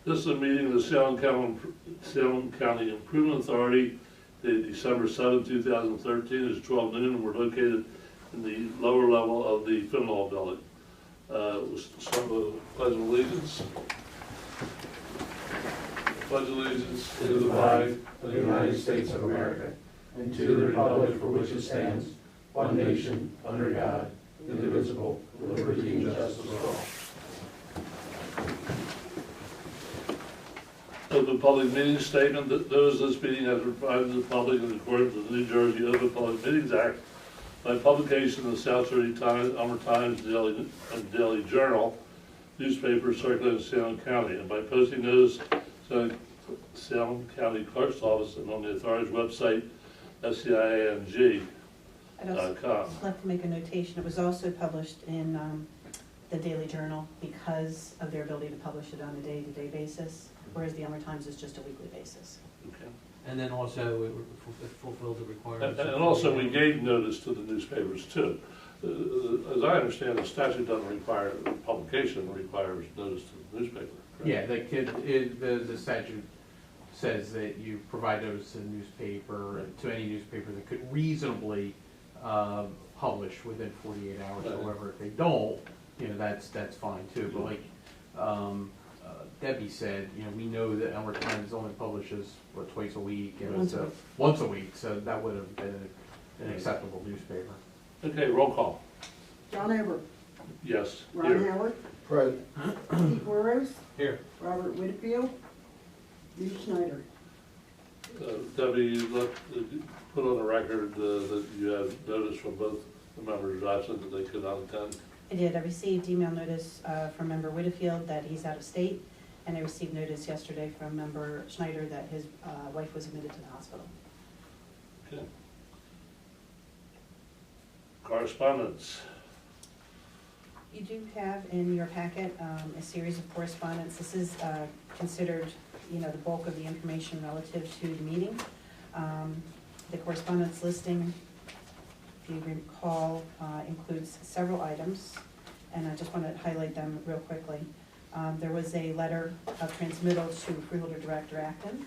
This is a meeting of the Salem County Improvement Authority, dated December 7, 2013. It's 12 noon, and we're located in the lower level of the Finlaw building. We'll start with the Pledge of Allegiance. Pledge allegiance to the flag of the United States of America, and to the republic for which it stands, one nation, under God, indivisible, with liberty and justice for all. Open public meeting statement. That those of this meeting has been provided to the public in accordance with the New Jersey Open Public Meetings Act by publication in the South Jersey Times, Times Daily Journal, newspaper circulating in Salem County, and by posting notice to Salem County Clerk's Office and on the authority's website, SCIANJ. I'd also like to make a notation. It was also published in the Daily Journal because of their ability to publish it on a day-to-day basis, whereas the Elmer Times is just a weekly basis. Okay. And then also it fulfilled the requirements. And also we gave notice to the newspapers too. As I understand, the statute doesn't require publication, it requires notice to the newspaper. Correct? Yeah, the statute says that you provide notice to the newspaper, to any newspaper that could reasonably publish within 48 hours. Right. However, if they don't, that's fine too. But like Debbie said, we know that Elmer Times only publishes twice a week, and once a week, so that would have been an acceptable newspaper. Okay, roll call. John Eber. Yes. Ron Here. Howard. Present. Pete Burrows. Here. Robert Whitfield. Lee Schneider. Debbie, put on the record that you have notice from both the members absent that they could not attend. I did. I received email notice from member Whitfield that he's out of state, and I received notice yesterday from member Schneider that his wife was admitted to the hospital. Okay. Correspondence. You do have in your packet a series of correspondence. This is considered, the bulk of the information relative to the meeting. The correspondence listing, if you recall, includes several items, and I just want to highlight them real quickly. There was a letter of transmittal to Freeholder Director Acton,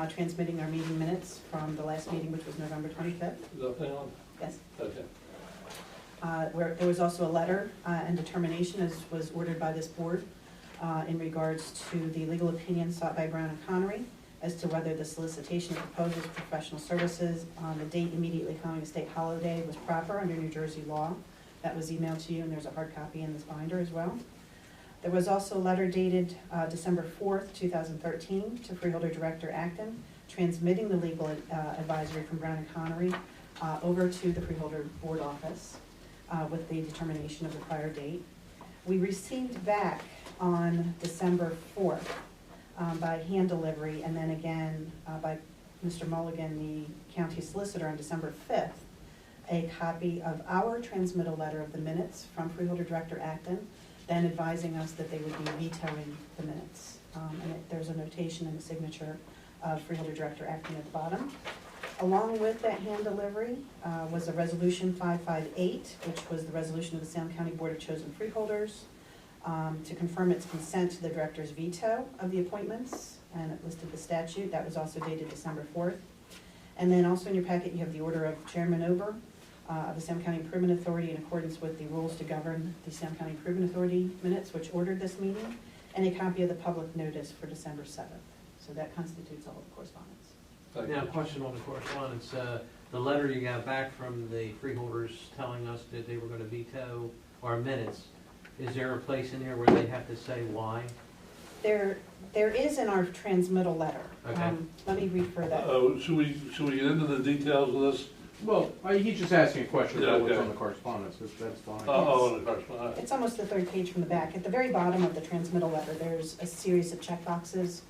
transmitting our meeting minutes from the last meeting, which was November 25th. Is that thing on? Yes. Okay. Where there was also a letter and determination, as was ordered by this board, in regards to the legal opinion sought by Brown and Connery as to whether the solicitation of proposals, professional services on the date immediately following a state holiday was proper under New Jersey law. That was emailed to you, and there's a hard copy in this binder as well. There was also a letter dated December 4th, 2013 to Freeholder Director Acton, transmitting the legal advisory from Brown and Connery over to the Freeholder Board Office with the determination of the prior date. We received back on December 4th by hand delivery, and then again by Mr. Mulligan, the county solicitor, on December 5th, a copy of our transmittal letter of the minutes from Freeholder Director Acton, then advising us that they would be vetoing the minutes. There's a notation and a signature of Freeholder Director Acton at the bottom. Along with that hand delivery was a resolution 558, which was the resolution of the Salem County Board of Chosen Freeholders to confirm its consent to the director's veto of the appointments, and it listed the statute. That was also dated December 4th. And then also in your packet you have the order of Chairman Ober of the Salem County Improvement Authority in accordance with the rules to govern the Salem County Improvement Authority minutes, which ordered this meeting, and a copy of the public notice for December 7th. So that constitutes all of the correspondence. Now, a question on the correspondence. The letter you got back from the freeholders telling us that they were going to veto our minutes, is there a place in there where they have to say why? There is in our transmittal letter. Okay. Let me refer that. Should we get into the details of this? Well, he's just asking a question about what's okay. on the correspondence. That's fine. Oh, the correspondence. It's almost the third page from the back. At the very bottom of the transmittal letter, there's a series of checkboxes.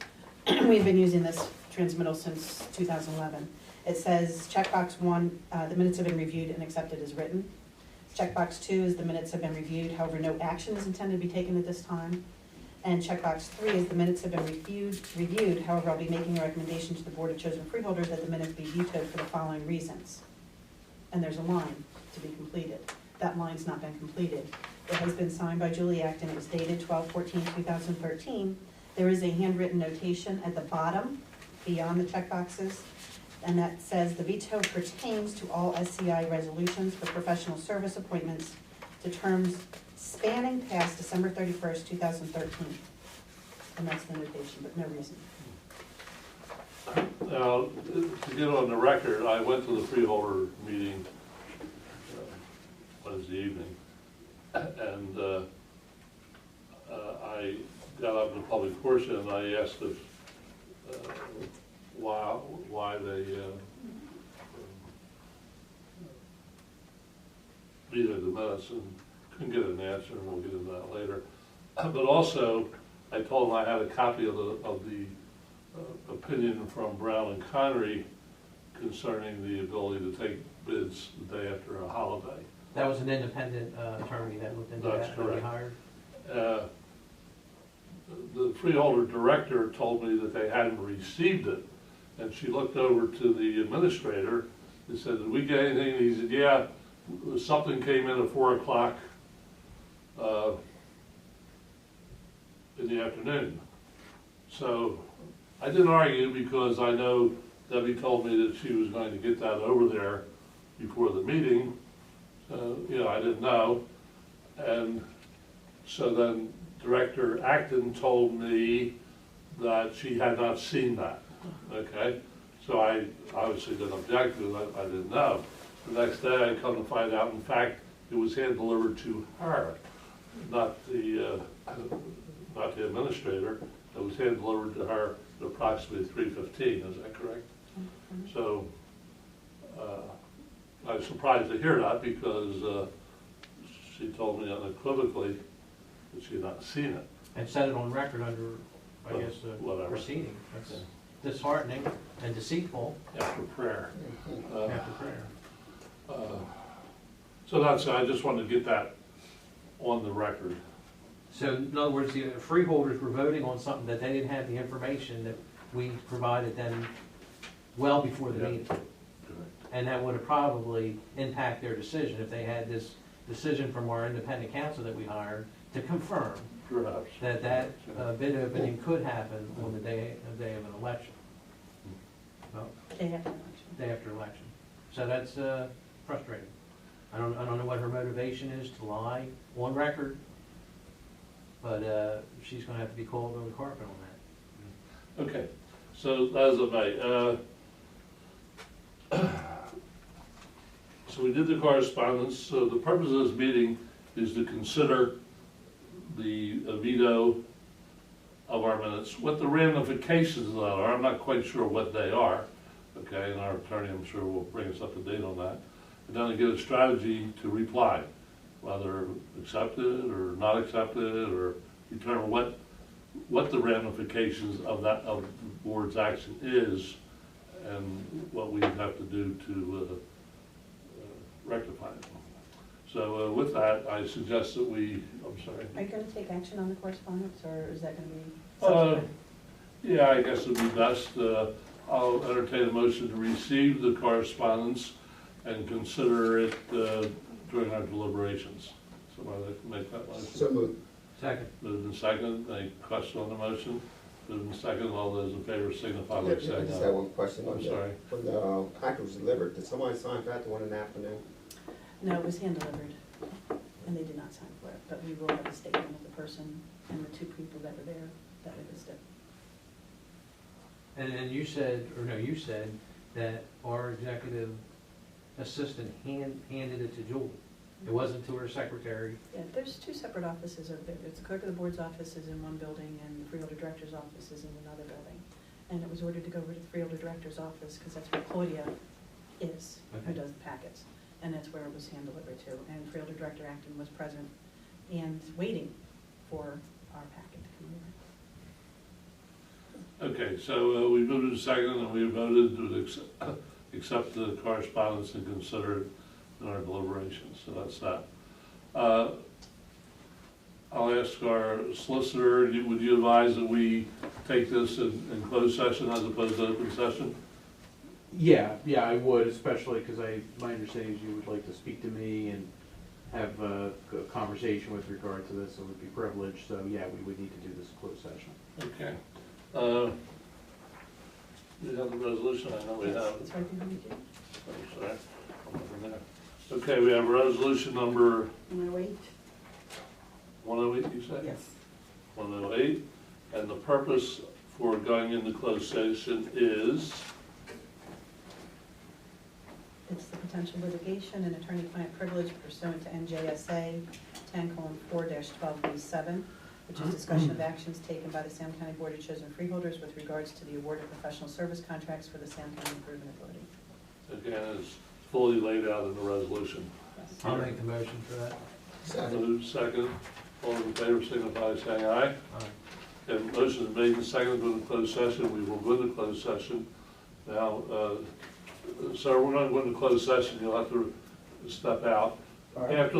We've been using this transmittal since 2011. It says checkbox 1, the minutes have been reviewed and accepted as written. Checkbox 2 is the minutes have been reviewed, however no action is intended to be taken at this time. And checkbox 3 is the minutes have been reviewed, however I'll be making a recommendation to the Board of Chosen Freeholders that the minutes be vetoed for the following reasons. And there's a line to be completed. That line's not been completed. It has been signed by Julie Acton. It was dated 12/14/2013, There is a handwritten notation at the bottom, beyond the checkboxes, and that says, "The veto pertains to all SCI resolutions for professional service appointments to terms spanning past December 31st, 2013. And that's the notation, but no reason. Now, to get on the record, I went to the freeholder meeting Wednesday evening, and I got up in the public portion and I asked if, why they vetoed the minutes, and couldn't get an answer, and we'll get into that later. But also, I told them I had a copy of the opinion from Brown and Connery concerning the ability to take bids the day after a holiday. That was an independent attorney that looked into That's that, that we correct. hired. The freeholder director told me that they hadn't received it, and she looked over to the administrator and said, "Did we get anything?" And he said, "Yeah, something came in at 4 o'clock in the afternoon." So I didn't argue, because I know Debbie told me that she was going to get that over there before the meeting. I didn't know. And so then Director Acton told me that she had not seen that, okay? So I obviously didn't object, because I didn't know. The next day I come to find out, in fact, it was hand delivered to her, not the administrator. It was hand delivered to her at approximately 3:15, is that correct? So I was surprised to hear that, because she told me unequivocally that she had not seen it. And set it on record under, I Well, guess, whatever. proceeding. That's disheartening and deceitful After prayer. after prayer. So that's, I just wanted to get that on the record. So in other words, the freeholders were voting on something that they didn't have the information that we provided them well before the Yeah. meeting. And that would have probably impacted their decision if they had this decision from our independent counsel that we hired to confirm Perhaps. that bid opening could happen on the day of an election. Well, They have an election. day after election. So that's frustrating. I don't know what her motivation is to lie on record, but she's gonna have to be called on the carpet on that. Okay, so as it may. So we did the correspondence. So the purpose of this meeting is to consider the veto of our minutes. What the ramifications of that are, I'm not quite sure what they are, okay, and our attorney, I'm sure, will bring us up to date on that. And then to get a strategy to reply, whether accepted or not accepted, or determine what the ramifications of the board's action is, and what we have to do to rectify it. So with that, I suggest that I'm sorry. Are you gonna take action on the correspondence, or is that gonna be Uh, subsequent? Yeah, I guess it'd be best. I'll entertain a motion to receive the correspondence and consider it during our deliberations. Somebody like to make that motion? So moved. Second. Moved and second. Any question on the motion? Moved and second. All those in favor signify I by saying just aye. had one question. I'm sorry. When the package was delivered, did somebody sign for that the one in the afternoon? No, it was hand delivered, and they did not sign for it, but we will have a statement of the person and the two people that were there that witnessed it. And you said that our executive assistant handed it to Julie. It wasn't to her secretary. Yeah, there's two separate offices over there. There's the clerk of the board's office is in one building, and the freeholder director's office is in another building. And it was ordered to go over to the freeholder director's office, because that's where Claudia is, who Okay. does the packets. And that's where it was hand delivered to. And freeholder director Acton was present and waiting for our packet to come over. Okay, so we moved to second, and we voted to accept the correspondence and consider it in our deliberations, so that's that. I'll ask our solicitor, would you advise that we take this in closed session as opposed to open session? Yeah, I would, especially because my understanding is you would like to speak to me and have a conversation with regard to this, so it would be privileged, so yeah, we would need to do this in closed session. Okay. We have the resolution, I know we Yes, have. it's right behind you. Oh, sorry. I'm looking there. Okay, we have resolution number 108. 108, you say? Yes. 108, and the purpose for going into closed session is, It's the potential litigation and attorney-client privilege pursuant to NJSA 10:4-12B7, which is discussion of actions taken by the Salem County Board of Chosen Freeholders with regards to the award of professional service contracts for the Salem County Improvement Authority. again, is fully laid out in the resolution. Yes. I'll make the motion for that. Moved, second, all in favor, signify by saying aye. Aye. And motion is made and seconded to go into closed session, we will go into closed session. Now, sir, we're going to go into closed session, you'll have to step out. All right. After